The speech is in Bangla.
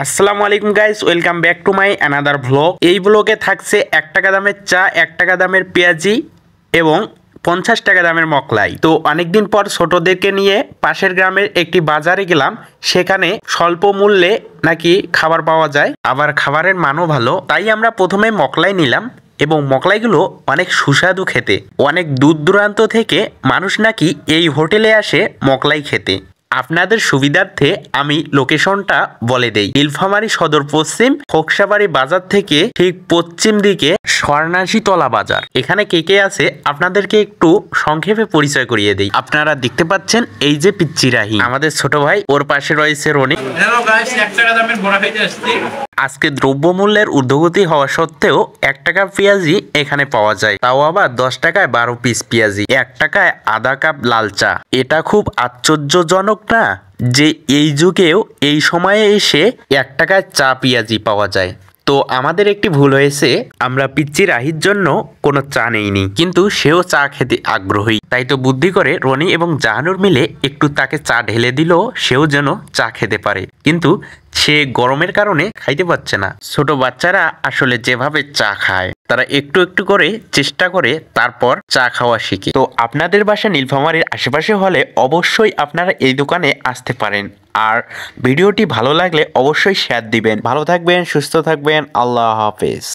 আসসালামু আলাইকুম guys, welcome back to my another vlog. এই ব্লগে থাকছে 1 টাকা দামের চা, 1 টাকা দামের পেঁয়াজি এবং 50 টাকা দামের মকলাই। তো অনেকদিন পর ছোটদেরকে নিয়ে পাশের গ্রামের একটি বাজারে গেলাম। সেখানে স্বল্প মূল্যে নাকি খাবার পাওয়া যায়, আবার খাবারের মানও ভালো। তাই আমরা প্রথমে মকলাই নিলাম এবং মকলাইগুলো অনেক সুস্বাদু খেতে। অনেক দূর দূরান্ত থেকে মানুষ নাকি এই হোটেলে আসে মকলাই খেতে। আপনাদের সুবিধার্থে আমি লোকেশনটা বলে দেই। নীলফামারী সদর পশ্চিম খোকসাবাড়ি বাজার থেকে ঠিক পশ্চিম দিকে সন্ন্যাসীতলা বাজার। এখানে কে কে আছে আপনাদেরকে একটু সংক্ষেপে পরিচয় করিয়ে দেই। আপনারা দেখতে পাচ্ছেন এই যে পিচ্চি রাহি, আমাদের ছোট ভাই, ওর পাশে রয়েছে রনি। হ্যালো গাইস, 1 টাকা দামের বড়া খাইতে আসছি। আজকে দ্রব্যমূল্যের ঊর্ধ্বগতি হওয়া সত্ত্বেও 1 টাকা পেঁয়াজি এখানে পাওয়া যায়, তাও আবার 10 টাকায় 12 পিস পেঁয়াজি, 1 টাকায় আধা কাপ লাল চা। এটা খুব আশ্চর্যজনক না যে এই যুগেও এই সময়ে এসে 1 টাকায় চা পেঁয়াজি পাওয়া যায়। তো আমাদের একটি ভুল হয়েছে, আমরা পিচ্চি রাহির জন্য কোনো চা নেইনি, কিন্তু সেও চা খেতে আগ্রহী। তাই তো বুদ্ধি করে রনি এবং জাহানুর মিলে একটু তাকে চা ঢেলে দিল, সেও যেন চা খেতে পারে। কিন্তু সে গরমের কারণে খাইতে পারছে না। ছোট বাচ্চারা আসলে যেভাবে চা খায়, তারা একটু একটু করে চেষ্টা করে তারপর চা খাওয়া শিখে। তো আপনাদের বাসা নীলফামারীর আশেপাশে হলে অবশ্যই আপনারা এই দোকানে আসতে পারেন। আর ভিডিওটি ভালো লাগলে অবশ্যই শেয়ার দিবেন। ভালো থাকবেন, সুস্থ থাকবেন, আল্লাহ হাফেজ।